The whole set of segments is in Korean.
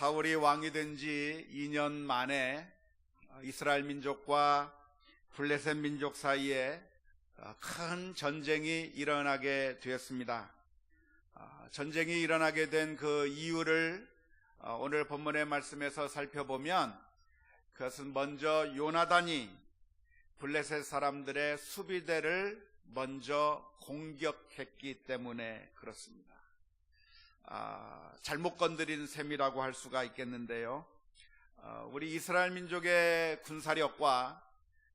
사울이 왕이 된 지 2년 만에 이스라엘 민족과 블레셋 민족 사이에 큰 전쟁이 일어나게 되었습니다. 전쟁이 일어나게 된 그 이유를 오늘 본문의 말씀에서 살펴보면 그것은 먼저 요나단이 블레셋 사람들의 수비대를 먼저 공격했기 때문에 그렇습니다. 잘못 건드린 셈이라고 할 수가 있겠는데요. 우리 이스라엘 민족의 군사력과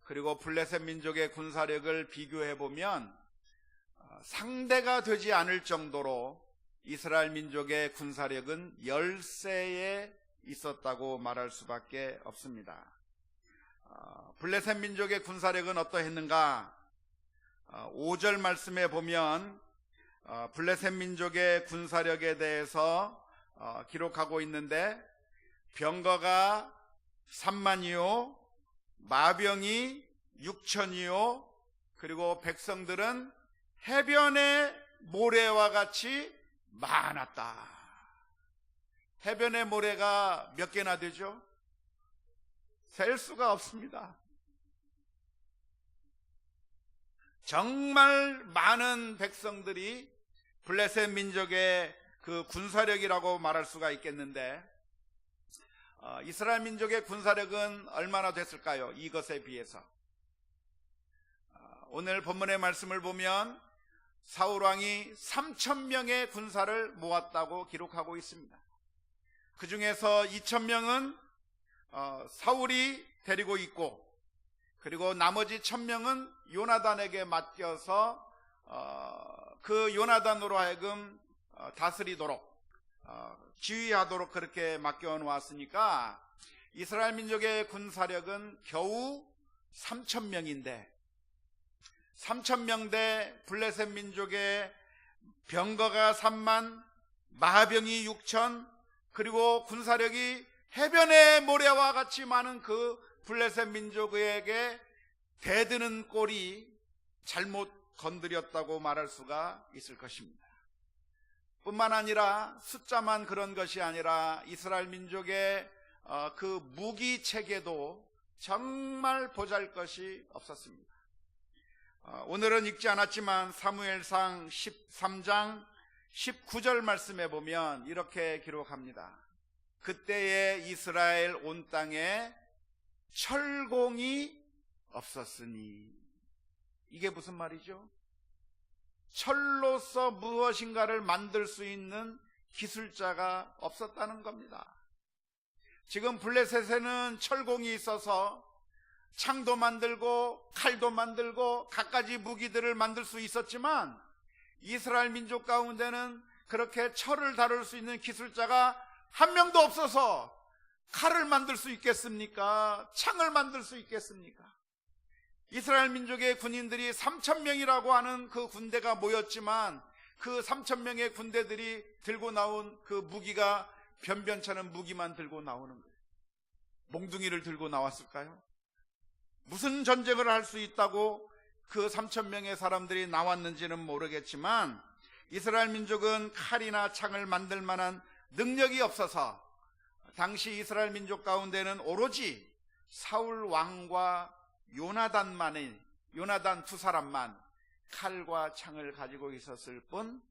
그리고 블레셋 민족의 군사력을 비교해 보면 상대가 되지 않을 정도로 이스라엘 민족의 군사력은 열세에 있었다고 말할 수밖에 없습니다. 블레셋 민족의 군사력은 어떠했는가? 5절 말씀에 보면 블레셋 민족의 군사력에 대해서 기록하고 있는데, 병거가 3만이요, 마병이 6천이요, 그리고 백성들은 해변의 모래와 같이 많았다. 해변의 모래가 몇 개나 되죠? 셀 수가 없습니다. 정말 많은 백성들이 블레셋 민족의 그 군사력이라고 말할 수가 있겠는데, 이스라엘 민족의 군사력은 얼마나 됐을까요? 이것에 비해서. 오늘 본문의 말씀을 보면 사울 왕이 3,000명의 군사를 모았다고 기록하고 있습니다. 그 중에서 2,000명은 사울이 데리고 있고, 그리고 나머지 1,000명은 요나단에게 맡겨서 그 요나단으로 하여금 다스리도록, 지휘하도록 그렇게 맡겨 놓았으니까 이스라엘 민족의 군사력은 겨우 3,000명인데 3,000명 대 블레셋 민족의 병거가 3만, 마병이 6천, 그리고 군사력이 해변의 모래와 같이 많은 그 블레셋 민족에게 대드는 꼴이 잘못 건드렸다고 말할 수가 있을 것입니다. 뿐만 아니라 숫자만 그런 것이 아니라 이스라엘 민족의 그 무기 체계도 정말 보잘것이 없었습니다. 오늘은 읽지 않았지만 사무엘상 13장 19절 말씀에 보면 이렇게 기록합니다. 그때에 이스라엘 온 땅에 철공이 없었으니. 이게 무슨 말이죠? 철로서 무엇인가를 만들 수 있는 기술자가 없었다는 겁니다. 지금 블레셋에는 철공이 있어서 창도 만들고 칼도 만들고 갖가지 무기들을 만들 수 있었지만, 이스라엘 민족 가운데는 그렇게 철을 다룰 수 있는 기술자가 한 명도 없어서 칼을 만들 수 있겠습니까? 창을 만들 수 있겠습니까? 이스라엘 민족의 군인들이 3,000명이라고 하는 그 군대가 모였지만, 그 3,000명의 군대들이 들고 나온 그 무기가 변변찮은 무기만 들고 나오는 거예요. 몽둥이를 들고 나왔을까요? 무슨 전쟁을 할 수 있다고 그 3,000명의 사람들이 나왔는지는 모르겠지만, 이스라엘 민족은 칼이나 창을 만들 만한 능력이 없어서 당시 이스라엘 민족 가운데는 오로지 사울 왕과 요나단 두 사람만 칼과 창을 가지고 있었을 뿐,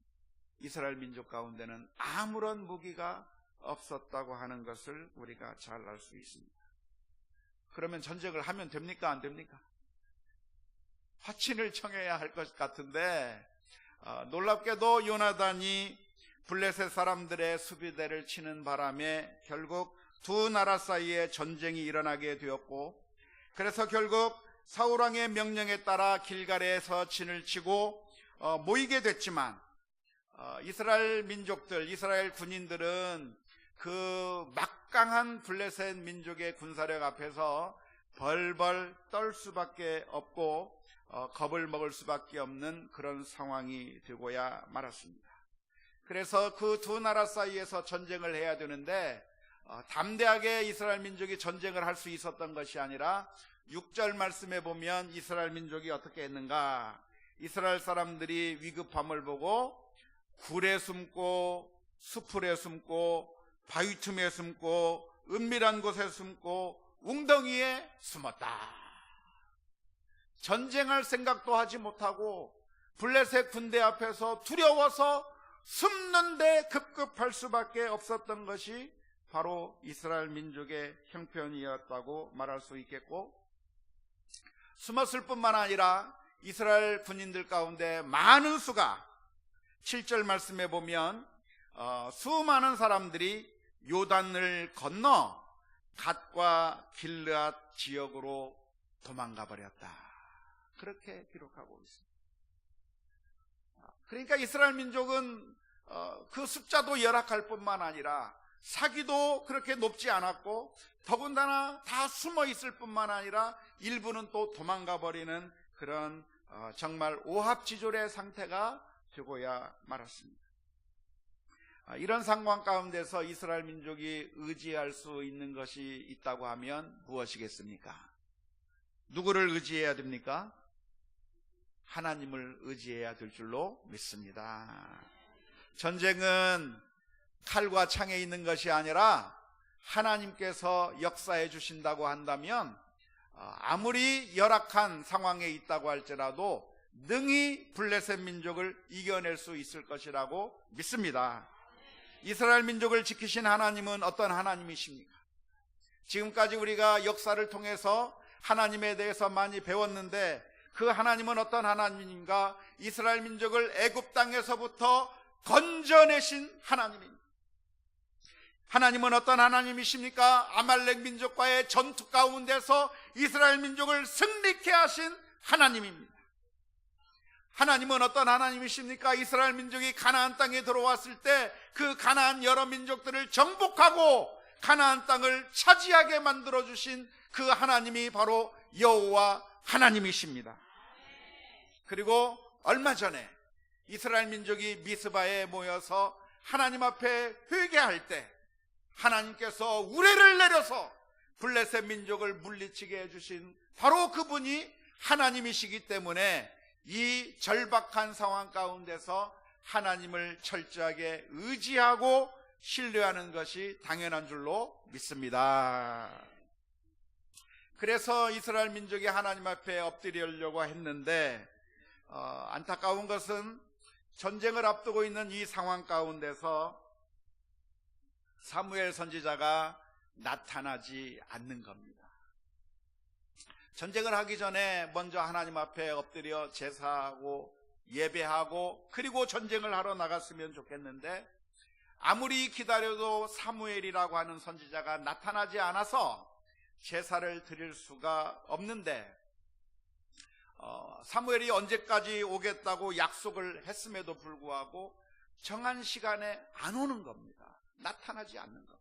이스라엘 민족 가운데는 아무런 무기가 없었다고 하는 것을 우리가 잘 알 수 있습니다. 그러면 전쟁을 하면 됩니까? 안 됩니까? 화친을 청해야 할 것 같은데, 놀랍게도 요나단이 블레셋 사람들의 수비대를 치는 바람에 결국 두 나라 사이에 전쟁이 일어나게 되었고, 그래서 결국 사울 왕의 명령에 따라 길갈에서 진을 치고 모이게 됐지만, 이스라엘 민족들, 이스라엘 군인들은 그 막강한 블레셋 민족의 군사력 앞에서 벌벌 떨 수밖에 없고 겁을 먹을 수밖에 없는 그런 상황이 되고야 말았습니다. 그래서 그 두 나라 사이에서 전쟁을 해야 되는데, 담대하게 이스라엘 민족이 전쟁을 할 수 있었던 것이 아니라 6절 말씀에 보면 이스라엘 민족이 어떻게 했는가? 이스라엘 사람들이 위급함을 보고 굴에 숨고 수풀에 숨고 바위 틈에 숨고 은밀한 곳에 숨고 웅덩이에 숨었다. 전쟁할 생각도 하지 못하고 블레셋 군대 앞에서 두려워서 숨는데 급급할 수밖에 없었던 것이 바로 이스라엘 민족의 형편이었다고 말할 수 있겠고, 숨었을 뿐만 아니라 이스라엘 군인들 가운데 많은 수가 7절 말씀에 보면 수많은 사람들이 요단을 건너 갓과 길르앗 지역으로 도망가 버렸다. 그렇게 기록하고 있습니다. 그러니까 이스라엘 민족은 그 숫자도 열악할 뿐만 아니라 사기도 그렇게 높지 않았고, 더군다나 다 숨어 있을 뿐만 아니라 일부는 또 도망가 버리는 그런 정말 오합지졸의 상태가 되고야 말았습니다. 이런 상황 가운데서 이스라엘 민족이 의지할 수 있는 것이 있다고 하면 무엇이겠습니까? 누구를 의지해야 됩니까? 하나님을 의지해야 될 줄로 믿습니다. 전쟁은 칼과 창에 있는 것이 아니라 하나님께서 역사해 주신다고 한다면 아무리 열악한 상황에 있다고 할지라도 능히 블레셋 민족을 이겨낼 수 있을 것이라고 믿습니다. 이스라엘 민족을 지키신 하나님은 어떤 하나님이십니까? 지금까지 우리가 역사를 통해서 하나님에 대해서 많이 배웠는데, 그 하나님은 어떤 하나님인가? 이스라엘 민족을 애굽 땅에서부터 건져내신 하나님입니다. 하나님은 어떤 하나님이십니까? 아말렉 민족과의 전투 가운데서 이스라엘 민족을 승리케 하신 하나님입니다. 하나님은 어떤 하나님이십니까? 이스라엘 민족이 가나안 땅에 들어왔을 때 그 가나안 여러 민족들을 정복하고 가나안 땅을 차지하게 만들어주신 그 하나님이 바로 여호와 하나님이십니다. 그리고 얼마 전에 이스라엘 민족이 미스바에 모여서 하나님 앞에 회개할 때 하나님께서 우레를 내려서 블레셋 민족을 물리치게 해주신 바로 그분이 하나님이시기 때문에 이 절박한 상황 가운데서 하나님을 철저하게 의지하고 신뢰하는 것이 당연한 줄로 믿습니다. 그래서 이스라엘 민족이 하나님 앞에 엎드리려고 했는데, 안타까운 것은 전쟁을 앞두고 있는 이 상황 가운데서 사무엘 선지자가 나타나지 않는 겁니다. 전쟁을 하기 전에 먼저 하나님 앞에 엎드려 제사하고 예배하고 그리고 전쟁을 하러 나갔으면 좋겠는데, 아무리 기다려도 사무엘이라고 하는 선지자가 나타나지 않아서 제사를 드릴 수가 없는데, 사무엘이 언제까지 오겠다고 약속을 했음에도 불구하고 정한 시간에 안 오는 겁니다. 나타나지 않는 것.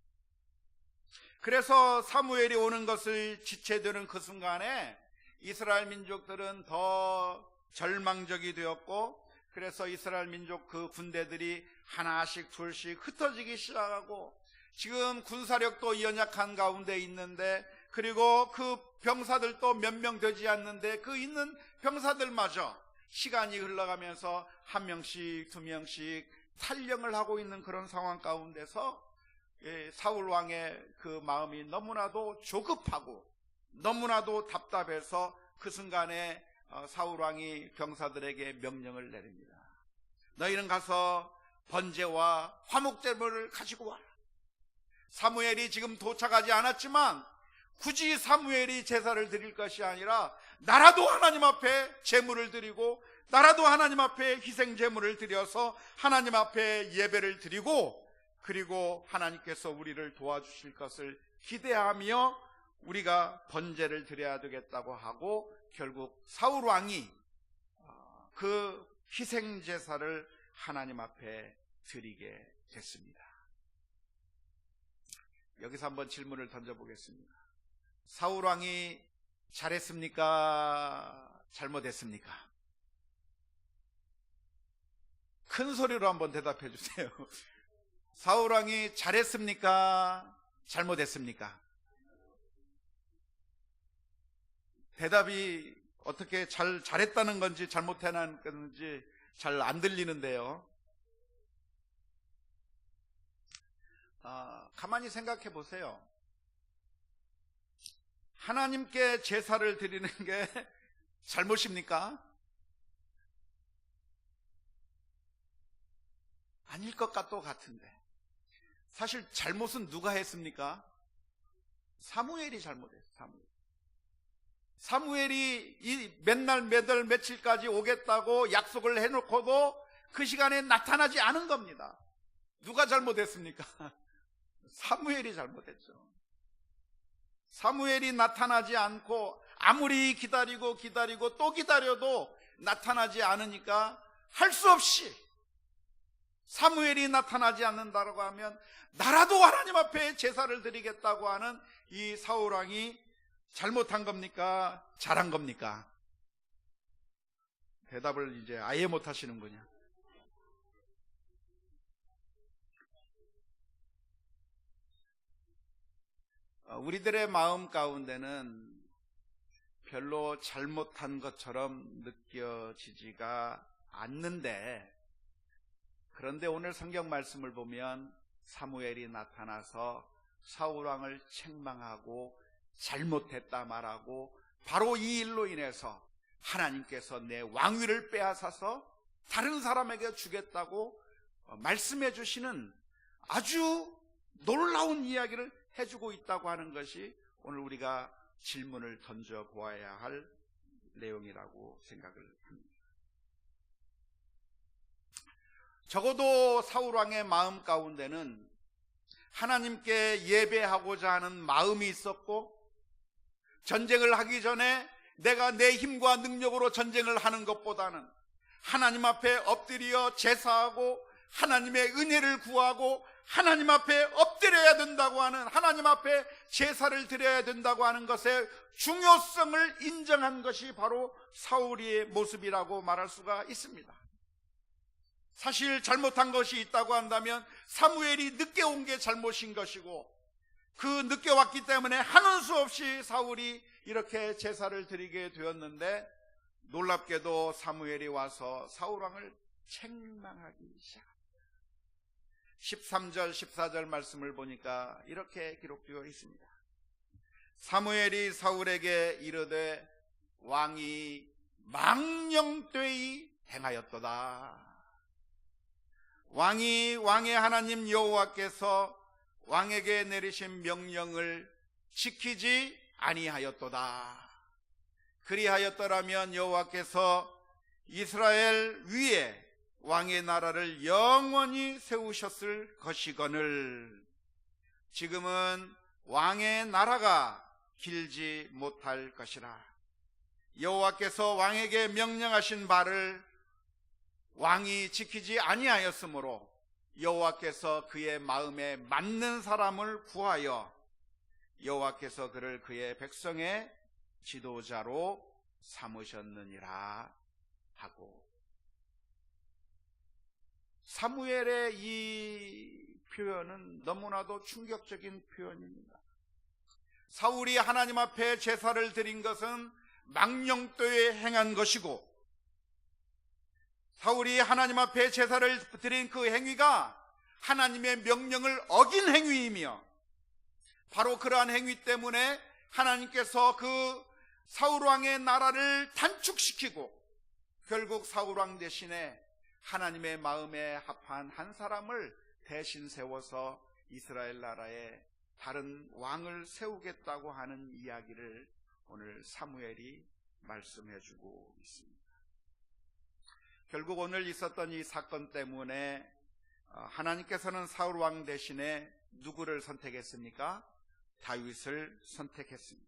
그래서 사무엘이 오는 것을 지체되는 그 순간에 이스라엘 민족들은 더 절망적이 되었고, 그래서 이스라엘 민족 그 군대들이 하나씩 둘씩 흩어지기 시작하고, 지금 군사력도 연약한 가운데 있는데, 그리고 그 병사들도 몇 명 되지 않는데 그 있는 병사들마저 시간이 흘러가면서 한 명씩 두 명씩 탈영을 하고 있는 그런 상황 가운데서 사울 왕의 그 마음이 너무나도 조급하고 너무나도 답답해서 그 순간에 사울 왕이 병사들에게 명령을 내립니다. 너희는 가서 번제와 화목제물을 가지고 와라. 사무엘이 지금 도착하지 않았지만 굳이 사무엘이 제사를 드릴 것이 아니라 나라도 하나님 앞에 제물을 드리고 나라도 하나님 앞에 희생 제물을 드려서 하나님 앞에 예배를 드리고, 그리고 하나님께서 우리를 도와주실 것을 기대하며 우리가 번제를 드려야 되겠다고 하고, 결국 사울 왕이 그 희생 제사를 하나님 앞에 드리게 됐습니다. 여기서 한번 질문을 던져보겠습니다. 사울 왕이 잘했습니까? 잘못했습니까? 큰 소리로 한번 대답해 주세요. 사울 왕이 잘했습니까? 잘못했습니까? 대답이 어떻게 잘했다는 건지 잘못했다는 건지 잘 안 들리는데요. 가만히 생각해 보세요. 하나님께 제사를 드리는 게 잘못입니까? 아닐 것 같은데. 사실 잘못은 누가 했습니까? 사무엘이 잘못했어요. 사무엘이 이 맨날 매달 며칠까지 오겠다고 약속을 해놓고도 그 시간에 나타나지 않은 겁니다. 누가 잘못했습니까? 사무엘이 잘못했죠. 사무엘이 나타나지 않고 아무리 기다리고 또 기다려도 나타나지 않으니까 할 수 없이 사무엘이 나타나지 않는다고 하면 나라도 하나님 앞에 제사를 드리겠다고 하는 이 사울왕이 잘못한 겁니까? 잘한 겁니까? 대답을 이제 아예 못 하시는군요. 우리들의 마음 가운데는 별로 잘못한 것처럼 느껴지지가 않는데, 그런데 오늘 성경 말씀을 보면 사무엘이 나타나서 사울왕을 책망하고 잘못했다 말하고 바로 이 일로 인해서 하나님께서 내 왕위를 빼앗아서 다른 사람에게 주겠다고 말씀해 주시는 아주 놀라운 이야기를 해주고 있다고 하는 것이 오늘 우리가 질문을 던져 보아야 할 내용이라고 생각을 합니다. 적어도 사울왕의 마음 가운데는 하나님께 예배하고자 하는 마음이 있었고, 전쟁을 하기 전에 내가 내 힘과 능력으로 전쟁을 하는 것보다는 하나님 앞에 엎드려 제사하고 하나님의 은혜를 구하고 하나님 앞에 엎드려야 된다고 하는, 하나님 앞에 제사를 드려야 된다고 하는 것의 중요성을 인정한 것이 바로 사울의 모습이라고 말할 수가 있습니다. 사실 잘못한 것이 있다고 한다면 사무엘이 늦게 온 게 잘못인 것이고, 그 늦게 왔기 때문에 하는 수 없이 사울이 이렇게 제사를 드리게 되었는데, 놀랍게도 사무엘이 와서 사울왕을 책망하기 시작합니다. 13절 14절 말씀을 보니까 이렇게 기록되어 있습니다. 사무엘이 사울에게 이르되 왕이 망령되이 행하였도다. 왕이 왕의 하나님 여호와께서 왕에게 내리신 명령을 지키지 아니하였도다. 그리하였더라면 여호와께서 이스라엘 위에 왕의 나라를 영원히 세우셨을 것이거늘 지금은 왕의 나라가 길지 못할 것이라. 여호와께서 왕에게 명령하신 바를 왕이 지키지 아니하였으므로 여호와께서 그의 마음에 맞는 사람을 구하여 여호와께서 그를 그의 백성의 지도자로 삼으셨느니라 하고, 사무엘의 이 표현은 너무나도 충격적인 표현입니다. 사울이 하나님 앞에 제사를 드린 것은 망령되이 행한 것이고, 사울이 하나님 앞에 제사를 드린 그 행위가 하나님의 명령을 어긴 행위이며, 바로 그러한 행위 때문에 하나님께서 그 사울왕의 나라를 단축시키고 결국 사울왕 대신에 하나님의 마음에 합한 한 사람을 대신 세워서 이스라엘 나라에 다른 왕을 세우겠다고 하는 이야기를 오늘 사무엘이 말씀해주고 있습니다. 결국 오늘 있었던 이 사건 때문에 하나님께서는 사울왕 대신에 누구를 선택했습니까? 다윗을 선택했습니다.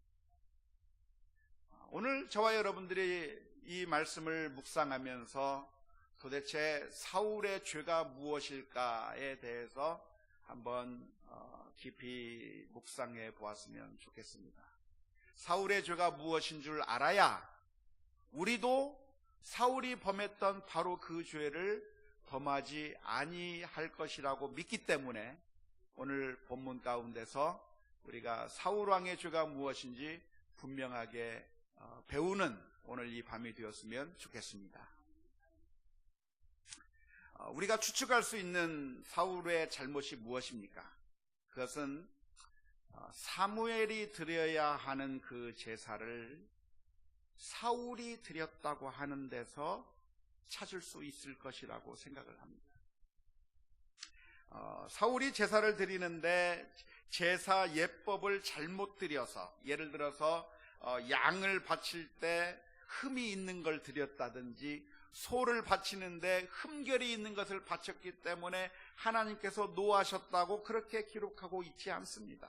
오늘 저와 여러분들이 이 말씀을 묵상하면서 도대체 사울의 죄가 무엇일까에 대해서 한번 깊이 묵상해 보았으면 좋겠습니다. 사울의 죄가 무엇인 줄 알아야 우리도 사울이 범했던 바로 그 죄를 범하지 아니할 것이라고 믿기 때문에 오늘 본문 가운데서 우리가 사울왕의 죄가 무엇인지 분명하게 배우는 오늘 이 밤이 되었으면 좋겠습니다. 우리가 추측할 수 있는 사울의 잘못이 무엇입니까? 그것은 사무엘이 드려야 하는 그 제사를 사울이 드렸다고 하는 데서 찾을 수 있을 것이라고 생각을 합니다. 사울이 제사를 드리는데 제사 예법을 잘못 드려서, 예를 들어서 양을 바칠 때 흠이 있는 걸 드렸다든지 소를 바치는데 흠결이 있는 것을 바쳤기 때문에 하나님께서 노하셨다고 그렇게 기록하고 있지 않습니다.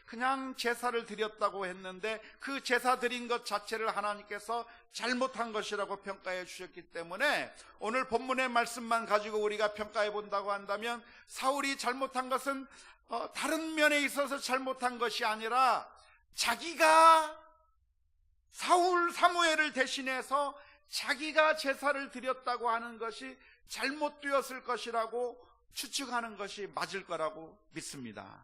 그냥 제사를 드렸다고 했는데 그 제사 드린 것 자체를 하나님께서 잘못한 것이라고 평가해 주셨기 때문에 오늘 본문의 말씀만 가지고 우리가 평가해 본다고 한다면 사울이 잘못한 것은 다른 면에 있어서 잘못한 것이 아니라 자기가 사무엘을 대신해서 자기가 제사를 드렸다고 하는 것이 잘못되었을 것이라고 추측하는 것이 맞을 거라고 믿습니다.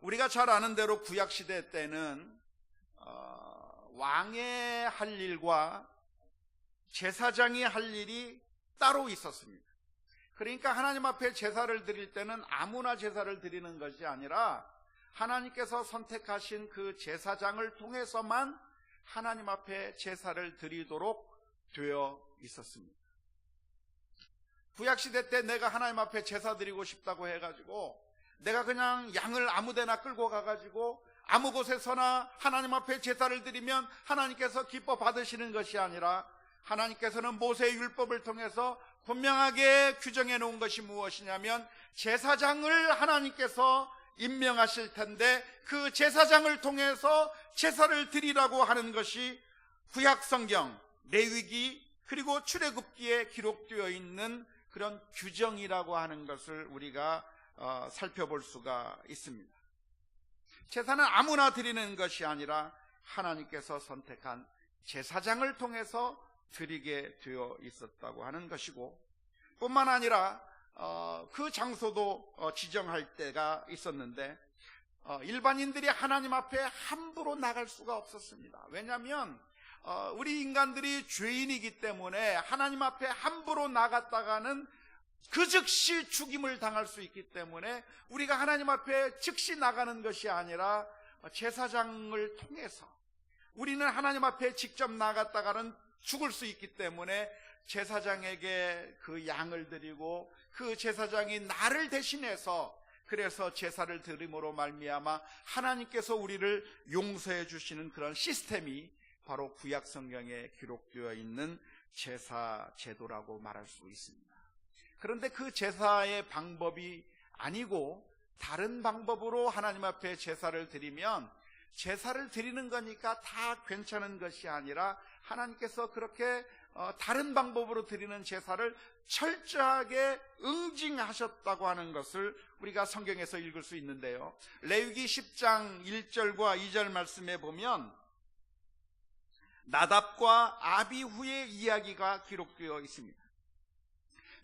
우리가 잘 아는 대로 구약시대 때는 왕의 할 일과 제사장이 할 일이 따로 있었습니다. 그러니까 하나님 앞에 제사를 드릴 때는 아무나 제사를 드리는 것이 아니라 하나님께서 선택하신 그 제사장을 통해서만 하나님 앞에 제사를 드리도록 되어 있었습니다. 구약시대 때 내가 하나님 앞에 제사 드리고 싶다고 해가지고 내가 그냥 양을 아무데나 끌고 가가지고 아무 곳에서나 하나님 앞에 제사를 드리면 하나님께서 기뻐 받으시는 것이 아니라 하나님께서는 모세의 율법을 통해서 분명하게 규정해 놓은 것이 무엇이냐면 제사장을 하나님께서 임명하실 텐데 그 제사장을 통해서 제사를 드리라고 하는 것이 구약성경, 레위기 그리고 출애굽기에 기록되어 있는 그런 규정이라고 하는 것을 우리가 살펴볼 수가 있습니다. 제사는 아무나 드리는 것이 아니라 하나님께서 선택한 제사장을 통해서 드리게 되어 있었다고 하는 것이고, 뿐만 아니라 그 장소도 지정할 때가 있었는데 일반인들이 하나님 앞에 함부로 나갈 수가 없었습니다. 왜냐하면 우리 인간들이 죄인이기 때문에 하나님 앞에 함부로 나갔다가는 그 즉시 죽임을 당할 수 있기 때문에 우리가 하나님 앞에 즉시 나가는 것이 아니라 제사장을 통해서, 우리는 하나님 앞에 직접 나갔다가는 죽을 수 있기 때문에 제사장에게 그 양을 드리고 그 제사장이 나를 대신해서 그래서 제사를 드림으로 말미암아 하나님께서 우리를 용서해 주시는 그런 시스템이 바로 구약 성경에 기록되어 있는 제사 제도라고 말할 수 있습니다. 그런데 그 제사의 방법이 아니고 다른 방법으로 하나님 앞에 제사를 드리면 제사를 드리는 거니까 다 괜찮은 것이 아니라 하나님께서 그렇게 다른 방법으로 드리는 제사를 철저하게 응징하셨다고 하는 것을 우리가 성경에서 읽을 수 있는데요. 레위기 10장 1절과 2절 말씀에 보면 나답과 아비후의 이야기가 기록되어 있습니다.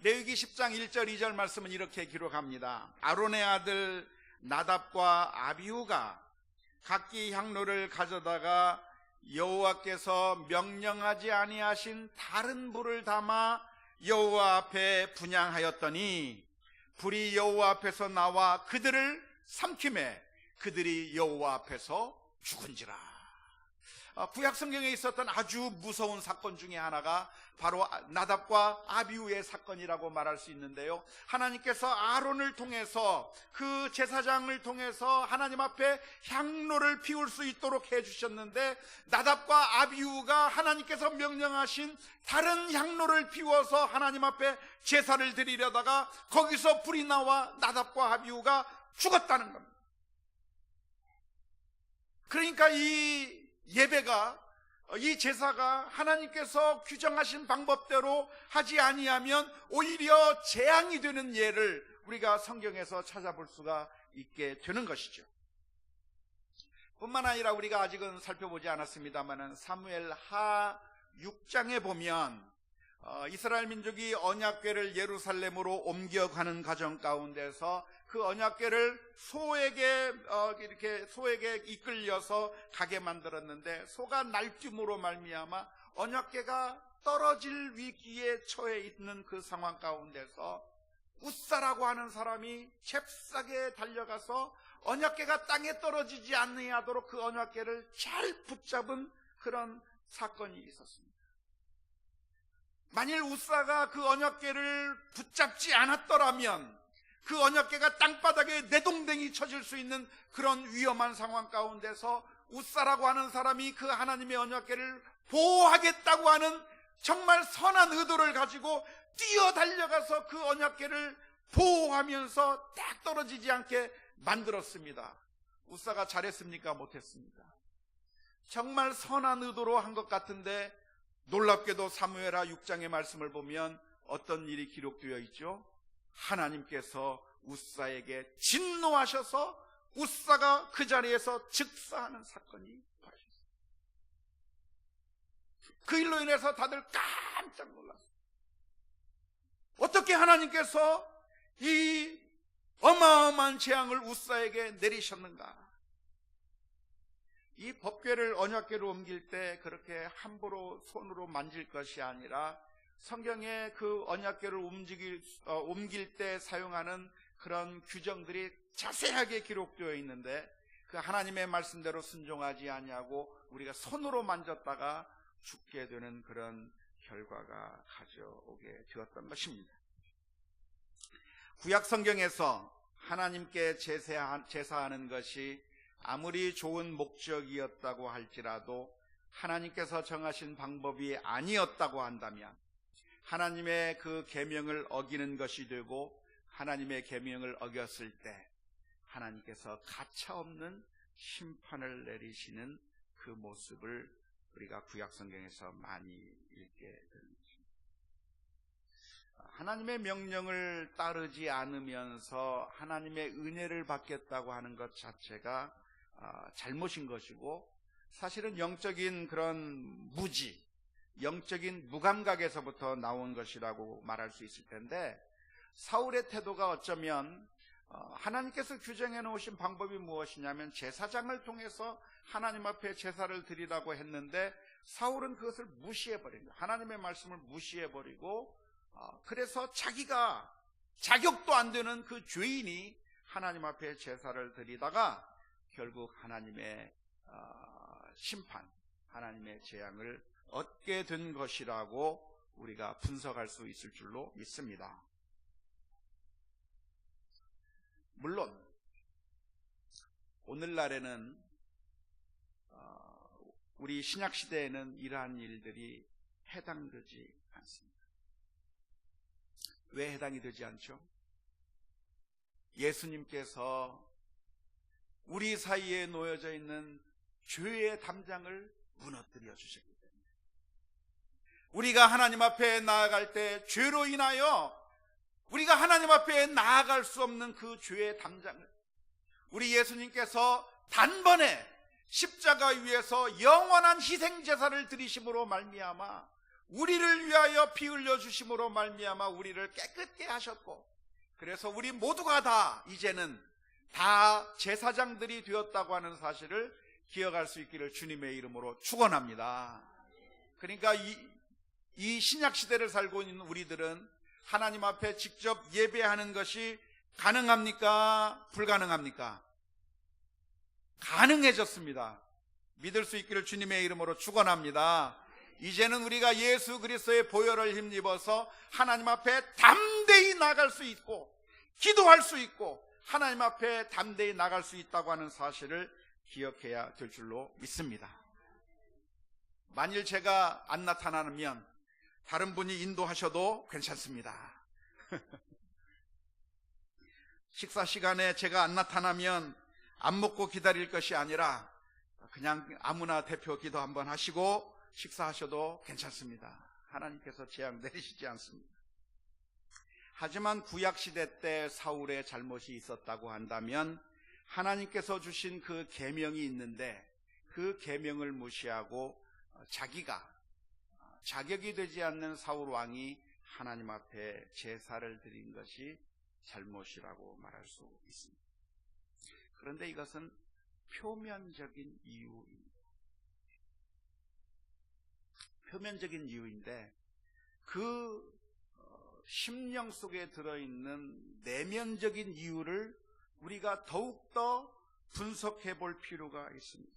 레위기 10장 1절 2절 말씀은 이렇게 기록합니다. 아론의 아들 나답과 아비후가 각기 향로를 가져다가 여호와께서 명령하지 아니하신 다른 불을 담아 여호와 앞에 분향하였더니 불이 여호와 앞에서 나와 그들을 삼키매 그들이 여호와 앞에서 죽은지라. 구약 성경에 있었던 아주 무서운 사건 중에 하나가 바로 나답과 아비후의 사건이라고 말할 수 있는데요. 하나님께서 아론을 통해서 그 제사장을 통해서 하나님 앞에 향로를 피울 수 있도록 해주셨는데 나답과 아비후가 하나님께서 명령하신 다른 향로를 피워서 하나님 앞에 제사를 드리려다가 거기서 불이 나와 나답과 아비후가 죽었다는 겁니다. 그러니까 이 예배가, 이 제사가 하나님께서 규정하신 방법대로 하지 아니하면 오히려 재앙이 되는 예를 우리가 성경에서 찾아볼 수가 있게 되는 것이죠. 뿐만 아니라 우리가 아직은 살펴보지 않았습니다만 사무엘 하 6장에 보면 이스라엘 민족이 언약궤를 예루살렘으로 옮겨가는 과정 가운데서 그 언약궤를 소에게 이끌려서 가게 만들었는데 소가 날뛰므로 말미암아 언약궤가 떨어질 위기에 처해 있는 그 상황 가운데서 웃사라고 하는 사람이 잽싸게 달려가서 언약궤가 땅에 떨어지지 않느냐도록 그 언약궤를 잘 붙잡은 그런 사건이 있었습니다. 만일 웃사가 그 언약궤를 붙잡지 않았더라면 그 언약궤가 땅바닥에 내동댕이 쳐질 수 있는 그런 위험한 상황 가운데서 웃사라고 하는 사람이 그 하나님의 언약궤를 보호하겠다고 하는 정말 선한 의도를 가지고 뛰어 달려가서 그 언약궤를 보호하면서 딱 떨어지지 않게 만들었습니다. 웃사가 잘했습니까? 못했습니까? 정말 선한 의도로 한 것 같은데 놀랍게도 사무엘하 6장의 말씀을 보면 어떤 일이 기록되어 있죠? 하나님께서 웃사에게 진노하셔서 웃사가 그 자리에서 즉사하는 사건이 벌어졌어요. 그 일로 인해서 다들 깜짝 놀랐어요. 어떻게 하나님께서 이 어마어마한 재앙을 웃사에게 내리셨는가? 이 법궤를 언약궤로 옮길 때 그렇게 함부로 손으로 만질 것이 아니라 성경에 그 언약궤를 옮길 때 사용하는 그런 규정들이 자세하게 기록되어 있는데 그 하나님의 말씀대로 순종하지 아니하고 우리가 손으로 만졌다가 죽게 되는 그런 결과가 가져오게 되었던 것입니다. 구약 성경에서 하나님께 제사하는 것이 아무리 좋은 목적이었다고 할지라도 하나님께서 정하신 방법이 아니었다고 한다면 하나님의 그 계명을 어기는 것이 되고 하나님의 계명을 어겼을 때 하나님께서 가차없는 심판을 내리시는 그 모습을 우리가 구약 성경에서 많이 읽게 됩니다. 하나님의 명령을 따르지 않으면서 하나님의 은혜를 받겠다고 하는 것 자체가 잘못인 것이고 사실은 영적인 그런 무지, 영적인 무감각에서부터 나온 것이라고 말할 수 있을 텐데 사울의 태도가 어쩌면 하나님께서 규정해 놓으신 방법이 무엇이냐면 제사장을 통해서 하나님 앞에 제사를 드리라고 했는데 사울은 그것을 무시해버린 거예요. 하나님의 말씀을 무시해버리고 그래서 자기가 자격도 안 되는 그 죄인이 하나님 앞에 제사를 드리다가 결국 하나님의 심판, 하나님의 재앙을 얻게 된 것이라고 우리가 분석할 수 있을 줄로 믿습니다. 물론 오늘날에는 우리 신약시대에는 이러한 일들이 해당되지 않습니다. 왜 해당이 되지 않죠? 예수님께서 우리 사이에 놓여져 있는 죄의 담장을 무너뜨려 주셨기 때문에 우리가 하나님 앞에 나아갈 때 죄로 인하여 우리가 하나님 앞에 나아갈 수 없는 그 죄의 담장을 우리 예수님께서 단번에 십자가 위에서 영원한 희생제사를 드리심으로 말미암아 우리를 위하여 피 흘려 주심으로 말미암아 우리를 깨끗게 하셨고 그래서 우리 모두가 다 이제는 다 제사장들이 되었다고 하는 사실을 기억할 수 있기를 주님의 이름으로 축원합니다. 그러니까 이 신약 시대를 살고 있는 우리들은 하나님 앞에 직접 예배하는 것이 가능합니까? 불가능합니까? 가능해졌습니다. 믿을 수 있기를 주님의 이름으로 축원합니다. 이제는 우리가 예수 그리스도의 보혈을 힘입어서 하나님 앞에 담대히 나갈 수 있고 기도할 수 있고 하나님 앞에 담대히 나갈 수 있다고 하는 사실을 기억해야 될 줄로 믿습니다. 만일 제가 안 나타나면 다른 분이 인도하셔도 괜찮습니다. 식사 시간에 제가 안 나타나면 안 먹고 기다릴 것이 아니라 그냥 아무나 대표 기도 한번 하시고 식사하셔도 괜찮습니다. 하나님께서 재앙 내리시지 않습니다. 하지만 구약시대 때 사울의 잘못이 있었다고 한다면 하나님께서 주신 그 계명이 있는데 그 계명을 무시하고 자기가 자격이 되지 않는 사울 왕이 하나님 앞에 제사를 드린 것이 잘못이라고 말할 수 있습니다. 그런데 이것은 표면적인 이유입니다. 표면적인 이유인데 그 심령 속에 들어있는 내면적인 이유를 우리가 더욱더 분석해 볼 필요가 있습니다.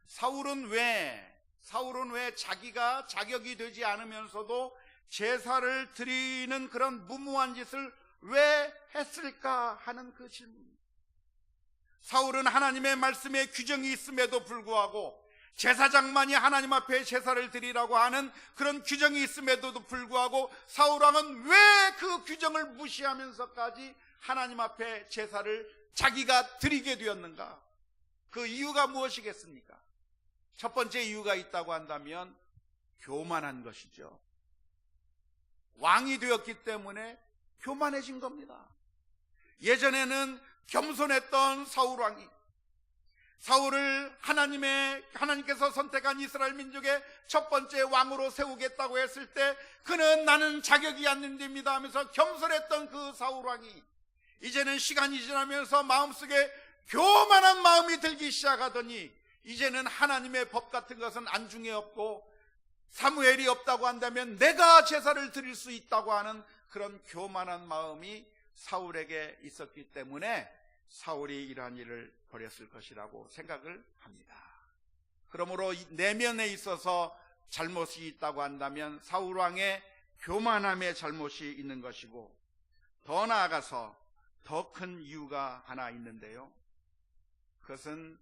사울은 왜 자기가 자격이 되지 않으면서도 제사를 드리는 그런 무모한 짓을 왜 했을까 하는 그 질문. 사울은 하나님의 말씀에 규정이 있음에도 불구하고, 제사장만이 하나님 앞에 제사를 드리라고 하는 그런 규정이 있음에도 불구하고 사울왕은 왜 그 규정을 무시하면서까지 하나님 앞에 제사를 자기가 드리게 되었는가? 그 이유가 무엇이겠습니까? 첫 번째 이유가 있다고 한다면 교만한 것이죠. 왕이 되었기 때문에 교만해진 겁니다. 예전에는 겸손했던 사울왕이 사울을 하나님께서 선택한 이스라엘 민족의 첫 번째 왕으로 세우겠다고 했을 때 그는 나는 자격이 안 됩니다 하면서 겸손했던 그 사울왕이 이제는 시간이 지나면서 마음속에 교만한 마음이 들기 시작하더니 이제는 하나님의 법 같은 것은 안중에 없고 사무엘이 없다고 한다면 내가 제사를 드릴 수 있다고 하는 그런 교만한 마음이 사울에게 있었기 때문에 사울이 이러한 일을 벌였을 것이라고 생각을 합니다. 그러므로 내면에 있어서 잘못이 있다고 한다면 사울왕의 교만함의 잘못이 있는 것이고, 더 나아가서 더 큰 이유가 하나 있는데요, 그것은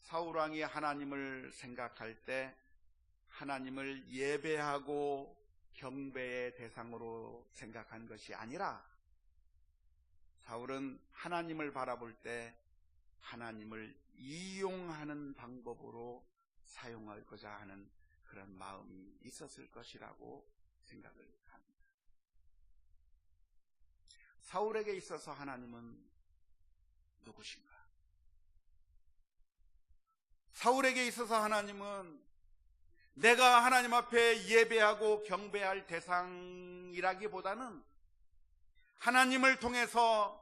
사울왕이 하나님을 생각할 때 하나님을 예배하고 경배의 대상으로 생각한 것이 아니라 사울은 하나님을 바라볼 때 하나님을 이용하는 방법으로 사용하고자 하는 그런 마음이 있었을 것이라고 생각을 합니다. 사울에게 있어서 하나님은 누구신가? 사울에게 있어서 하나님은 내가 하나님 앞에 예배하고 경배할 대상이라기보다는 하나님을 통해서,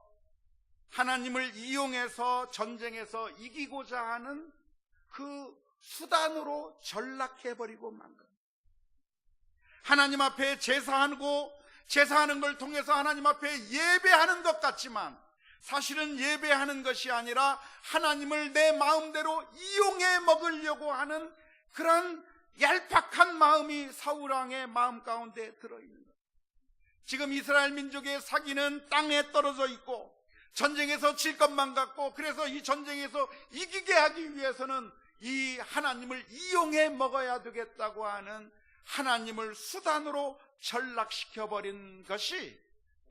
하나님을 이용해서 전쟁에서 이기고자 하는 그 수단으로 전락해버리고 만 겁니다. 하나님 앞에 제사하는 걸 통해서 하나님 앞에 예배하는 것 같지만 사실은 예배하는 것이 아니라 하나님을 내 마음대로 이용해 먹으려고 하는 그런 얄팍한 마음이 사울왕의 마음 가운데 들어있는 거예요. 지금 이스라엘 민족의 사기는 땅에 떨어져 있고 전쟁에서 질 것만 같고, 그래서 이 전쟁에서 이기게 하기 위해서는 이 하나님을 이용해 먹어야 되겠다고 하는 하나님을 수단으로 전락시켜버린 것이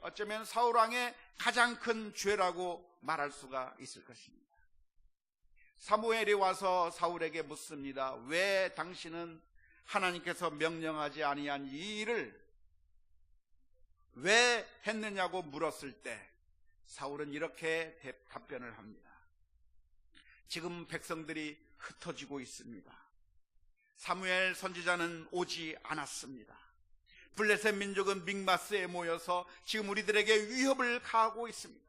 어쩌면 사울왕의 가장 큰 죄라고 말할 수가 있을 것입니다. 사무엘이 와서 사울에게 묻습니다. 왜 당신은 하나님께서 명령하지 아니한 이 일을 왜 했느냐고 물었을 때 사울은 이렇게 답변을 합니다. 지금 백성들이 흩어지고 있습니다. 사무엘 선지자는 오지 않았습니다. 블레셋 민족은 믹마스에 모여서 지금 우리들에게 위협을 가하고 있습니다.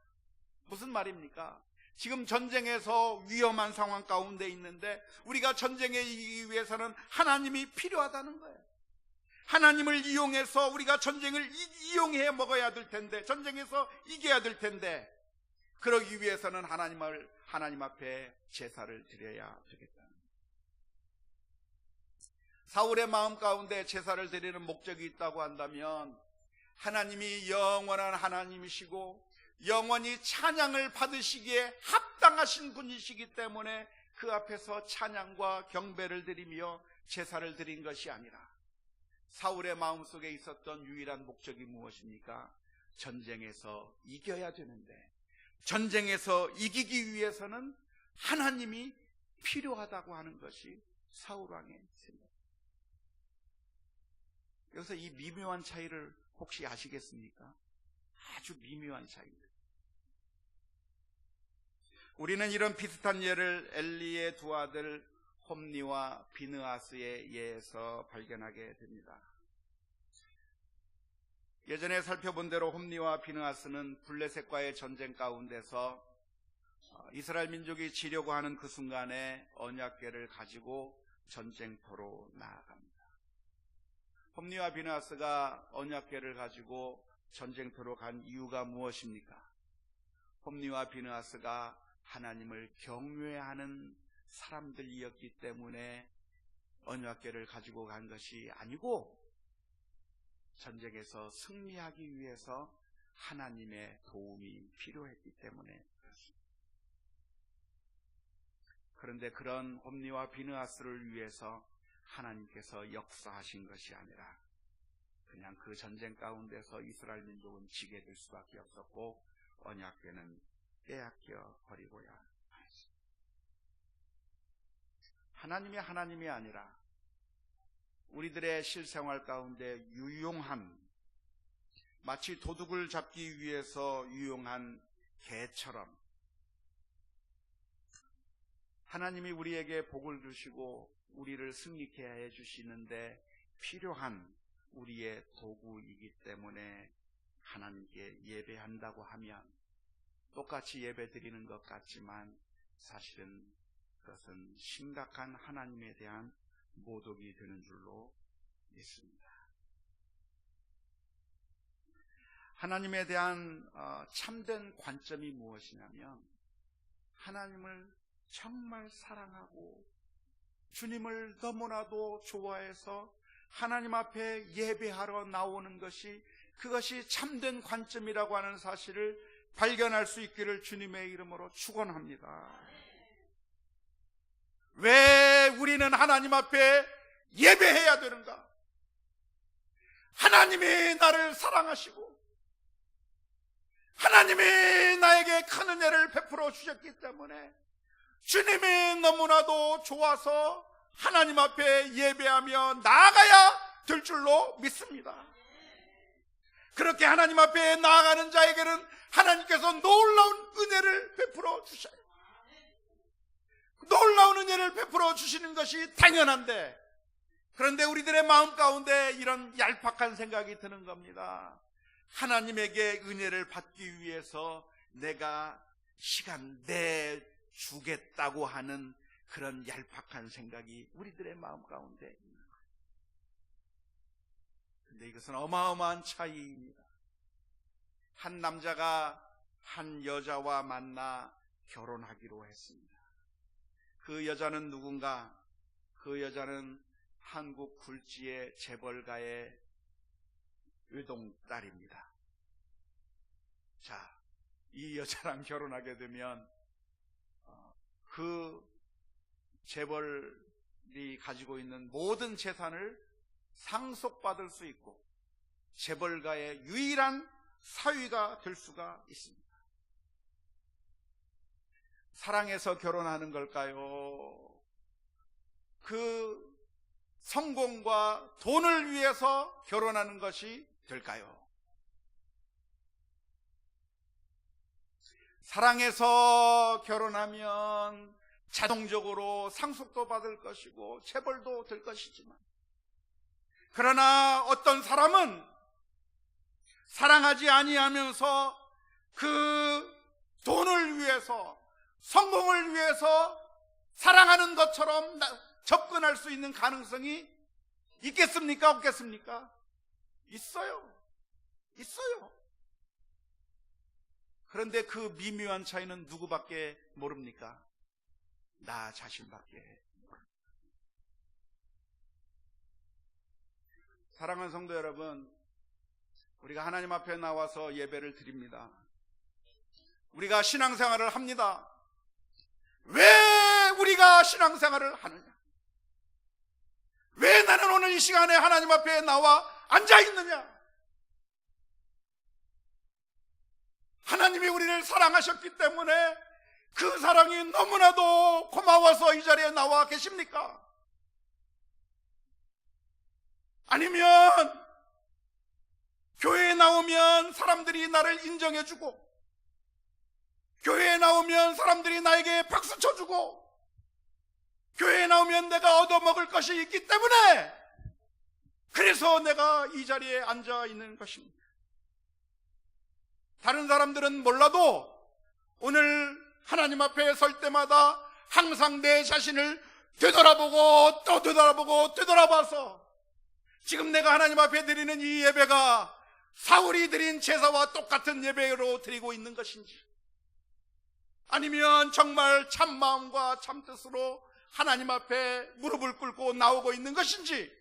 무슨 말입니까? 지금 전쟁에서 위험한 상황 가운데 있는데 우리가 전쟁에 이기기 위해서는 하나님이 필요하다는 거예요. 하나님을 이용해서 우리가 전쟁을 이용해 먹어야 될 텐데, 전쟁에서 이겨야 될 텐데, 그러기 위해서는 하나님 앞에 제사를 드려야 되겠다. 사울의 마음 가운데 제사를 드리는 목적이 있다고 한다면 하나님이 영원한 하나님이시고 영원히 찬양을 받으시기에 합당하신 분이시기 때문에 그 앞에서 찬양과 경배를 드리며 제사를 드린 것이 아니라 사울의 마음속에 있었던 유일한 목적이 무엇입니까? 전쟁에서 이겨야 되는데 전쟁에서 이기기 위해서는 하나님이 필요하다고 하는 것이 사울왕의 생각입니다. 여기서 이 미묘한 차이를 혹시 아시겠습니까? 아주 미묘한 차이입니다. 우리는 이런 비슷한 예를 엘리의 두 아들 홈니와 비느하스의 예에서 발견하게 됩니다. 예전에 살펴본 대로 홈니와 비느하스는 블레셋과의 전쟁 가운데서 이스라엘 민족이 지려고 하는 그 순간에 언약궤를 가지고 전쟁터로 나아갑니다. 홈니와 비느하스가 언약궤를 가지고 전쟁터로 간 이유가 무엇입니까? 홈리와 비느하스가 하나님을 경외하는 사람들이었기 때문에 언약궤를 가지고 간 것이 아니고 전쟁에서 승리하기 위해서 하나님의 도움이 필요했기 때문에 그렇습니다. 그런데 그런 홈리와 비느하스를 위해서 하나님께서 역사하신 것이 아니라 그냥 그 전쟁 가운데서 이스라엘 민족은 지게 될 수밖에 없었고 언약궤는 빼앗겨 버리고야 했습니다. 하나님이 아니라 우리들의 실생활 가운데 유용한, 마치 도둑을 잡기 위해서 유용한 개처럼 하나님이 우리에게 복을 주시고 우리를 승리케 해 주시는데 필요한 우리의 도구이기 때문에 하나님께 예배한다고 하면 똑같이 예배 드리는 것 같지만 사실은 그것은 심각한 하나님에 대한 모독이 되는 줄로 믿습니다. 하나님에 대한 참된 관점이 무엇이냐면 하나님을 정말 사랑하고 주님을 너무나도 좋아해서 하나님 앞에 예배하러 나오는 것이, 그것이 참된 관점이라고 하는 사실을 발견할 수 있기를 주님의 이름으로 축원합니다. 왜 우리는 하나님 앞에 예배해야 되는가? 하나님이 나를 사랑하시고 하나님이 나에게 큰 은혜를 베풀어 주셨기 때문에 주님이 너무나도 좋아서 하나님 앞에 예배하며 나아가야 될 줄로 믿습니다. 그렇게 하나님 앞에 나아가는 자에게는 하나님께서 놀라운 은혜를 베풀어 주셔요. 놀라운 은혜를 베풀어 주시는 것이 당연한데, 그런데 우리들의 마음 가운데 이런 얄팍한 생각이 드는 겁니다. 하나님에게 은혜를 받기 위해서 내가 시간 내주겠다고 하는 그런 얄팍한 생각이 우리들의 마음 가운데 있는 거예요. 근데 이것은 어마어마한 차이입니다. 한 남자가 한 여자와 만나 결혼하기로 했습니다. 그 여자는 누군가? 그 여자는 한국 굴지의 재벌가의 외동딸입니다. 자, 이 여자랑 결혼하게 되면 그 재벌이 가지고 있는 모든 재산을 상속받을 수 있고 재벌가의 유일한 사위가 될 수가 있습니다. 사랑해서 결혼하는 걸까요? 그 성공과 돈을 위해서 결혼하는 것이 될까요? 사랑해서 결혼하면 자동적으로 상속도 받을 것이고 재벌도 될 것이지만, 그러나 어떤 사람은 사랑하지 아니하면서 그 돈을 위해서, 성공을 위해서 사랑하는 것처럼 접근할 수 있는 가능성이 있겠습니까? 없겠습니까? 있어요. 그런데 그 미묘한 차이는 누구밖에 모릅니까? 나 자신밖에 모릅니다. 사랑하는 성도 여러분, 우리가 하나님 앞에 나와서 예배를 드립니다. 우리가 신앙생활을 합니다. 왜 우리가 신앙생활을 하느냐? 왜 나는 오늘 이 시간에 하나님 앞에 나와 앉아있느냐? 하나님이 우리를 사랑하셨기 때문에 그 사랑이 너무나도 고마워서 이 자리에 나와 계십니까? 아니면 교회에 나오면 사람들이 나를 인정해주고, 교회에 나오면 사람들이 나에게 박수 쳐주고, 교회에 나오면 내가 얻어먹을 것이 있기 때문에 그래서 내가 이 자리에 앉아 있는 것입니다. 다른 사람들은 몰라도 오늘 하나님 앞에 설 때마다 항상 내 자신을 되돌아보고 또 되돌아보고 되돌아봐서 지금 내가 하나님 앞에 드리는 이 예배가 사울이 드린 제사와 똑같은 예배로 드리고 있는 것인지, 아니면 정말 참마음과 참뜻으로 하나님 앞에 무릎을 꿇고 나오고 있는 것인지,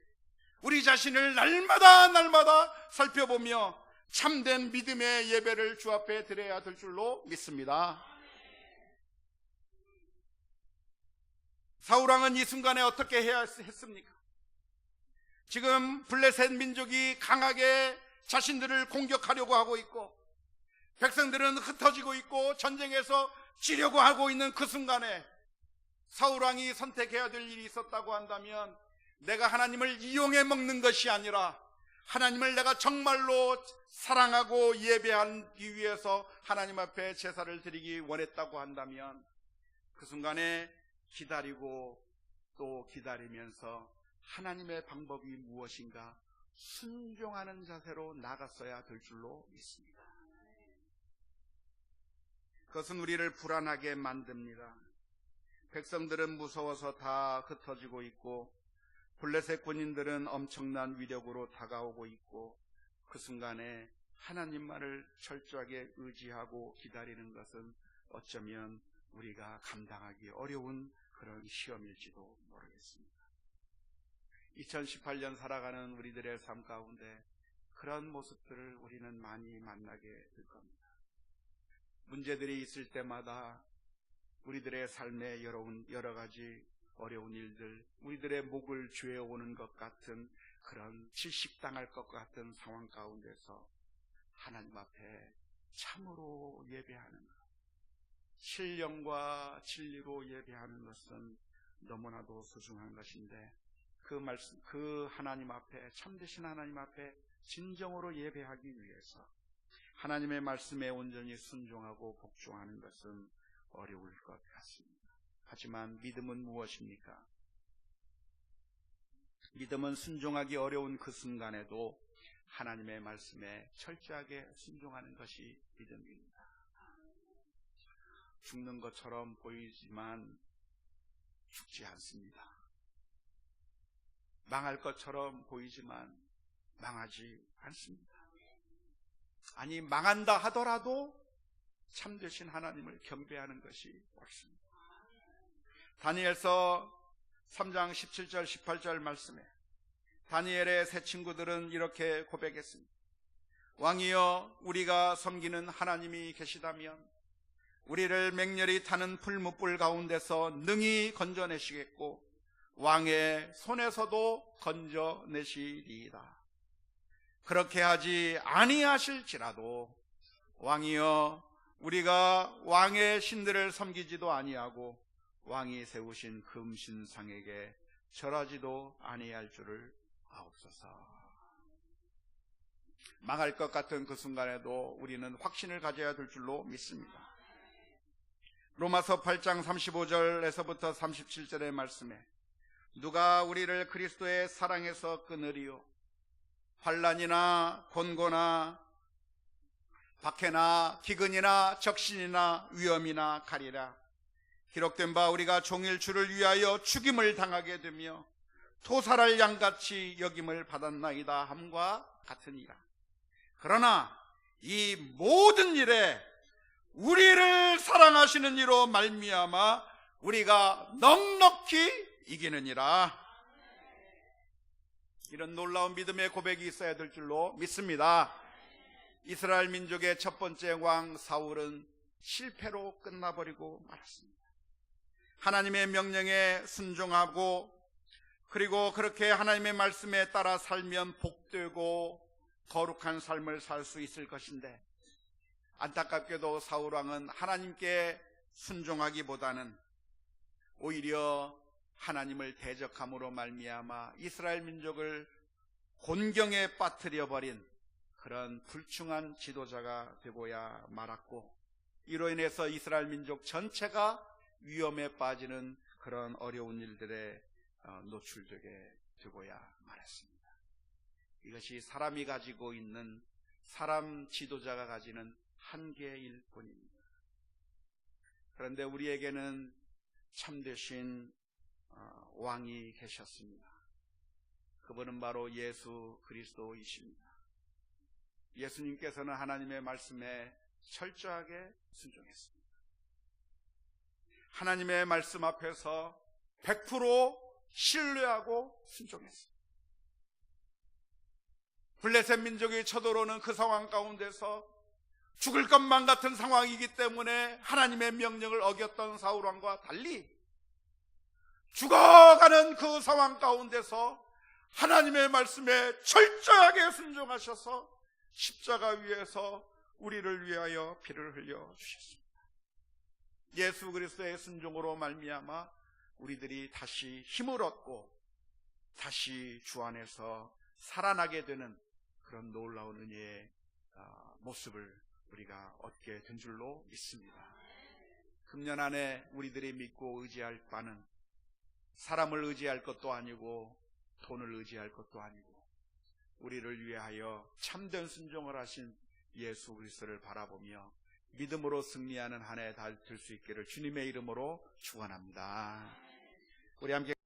우리 자신을 날마다 살펴보며 참된 믿음의 예배를 주 앞에 드려야 될 줄로 믿습니다. 사울왕은 이 순간에 어떻게 해야 했습니까? 지금 블레셋 민족이 강하게 자신들을 공격하려고 하고 있고, 백성들은 흩어지고 있고 전쟁에서 지려고 하고 있는 그 순간에 사울왕이 선택해야 될 일이 있었다고 한다면, 내가 하나님을 이용해 먹는 것이 아니라 하나님을 내가 정말로 사랑하고 예배하기 위해서 하나님 앞에 제사를 드리기 원했다고 한다면, 그 순간에 기다리고 또 기다리면서 하나님의 방법이 무엇인가 순종하는 자세로 나갔어야 될 줄로 믿습니다. 그것은 우리를 불안하게 만듭니다. 백성들은 무서워서 다 흩어지고 있고, 블레셋 군인들은 엄청난 위력으로 다가오고 있고, 그 순간에 하나님만을 철저하게 의지하고 기다리는 것은 어쩌면 우리가 감당하기 어려운 그런 시험일지도 모르겠습니다. 2018년 살아가는 우리들의 삶 가운데 그런 모습들을 우리는 많이 만나게 될 겁니다. 문제들이 있을 때마다 우리들의 삶에 여러 가지 어려운 일들, 우리들의 목을 죄어오는 것 같은 그런 질식당할 것 같은 상황 가운데서 하나님 앞에 참으로 예배하는 것, 신령과 진리로 예배하는 것은 너무나도 소중한 것인데, 그 하나님 앞에, 참되신 하나님 앞에 진정으로 예배하기 위해서 하나님의 말씀에 온전히 순종하고 복종하는 것은 어려울 것 같습니다. 하지만 믿음은 무엇입니까? 믿음은 순종하기 어려운 그 순간에도 하나님의 말씀에 철저하게 순종하는 것이 믿음입니다. 죽는 것처럼 보이지만 죽지 않습니다. 망할 것처럼 보이지만 망하지 않습니다. 아니, 망한다 하더라도 참되신 하나님을 경배하는 것이 옳습니다. 다니엘서 3장 17절 18절 말씀에 다니엘의 세 친구들은 이렇게 고백했습니다. 왕이여, 우리가 섬기는 하나님이 계시다면 우리를 맹렬히 타는 풀무불 가운데서 능히 건져내시겠고 왕의 손에서도 건져내시리이다. 그렇게 하지 아니하실지라도 왕이여, 우리가 왕의 신들을 섬기지도 아니하고 왕이 세우신 금신상에게 절하지도 아니할 줄을 아옵소서. 망할 것 같은 그 순간에도 우리는 확신을 가져야 될 줄로 믿습니다. 로마서 8장 35절에서부터 37절의 말씀에 누가 우리를 그리스도의 사랑에서 끊으리요? 환난이나 곤고나 박해나 기근이나 적신이나 위험이나 가리라. 기록된 바 우리가 종일 주를 위하여 죽임을 당하게 되며 토살할 양같이 여김을 받았나이다 함과 같으니라. 그러나 이 모든 일에 우리를 사랑하시는 이로 말미암아 우리가 넉넉히 이기느니라. 이런 놀라운 믿음의 고백이 있어야 될 줄로 믿습니다. 이스라엘 민족의 첫 번째 왕 사울은 실패로 끝나버리고 말았습니다. 하나님의 명령에 순종하고 그리고 그렇게 하나님의 말씀에 따라 살면 복되고 거룩한 삶을 살 수 있을 것인데, 안타깝게도 사울왕은 하나님께 순종하기보다는 오히려 하나님을 대적함으로 말미암아 이스라엘 민족을 곤경에 빠뜨려 버린 그런 불충한 지도자가 되고야 말았고, 이로 인해서 이스라엘 민족 전체가 위험에 빠지는 그런 어려운 일들에 노출되게 되고야 말았습니다. 이것이 사람이 가지고 있는, 사람 지도자가 가지는 한계일 뿐입니다. 그런데 우리에게는 참되신 왕이 계셨습니다. 그분은 바로 예수 그리스도이십니다. 예수님께서는 하나님의 말씀에 철저하게 순종했습니다. 하나님의 말씀 앞에서 100% 신뢰하고 순종했습니다. 블레셋 민족이 쳐들어오는 그 상황 가운데서 죽을 것만 같은 상황이기 때문에 하나님의 명령을 어겼던 사울왕과 달리 죽어가는 그 상황 가운데서 하나님의 말씀에 철저하게 순종하셔서 십자가 위에서 우리를 위하여 피를 흘려 주셨습니다. 예수 그리스도의 순종으로 말미암아 우리들이 다시 힘을 얻고 다시 주 안에서 살아나게 되는 그런 놀라운 은혜의 모습을 우리가 얻게 된 줄로 믿습니다. 금년 안에 우리들이 믿고 의지할 바는 사람을 의지할 것도 아니고 돈을 의지할 것도 아니고 우리를 위하여 참된 순종을 하신 예수 그리스도를 바라보며 믿음으로 승리하는 한 해 될 수 있기를 주님의 이름으로 축원합니다. 우리 함께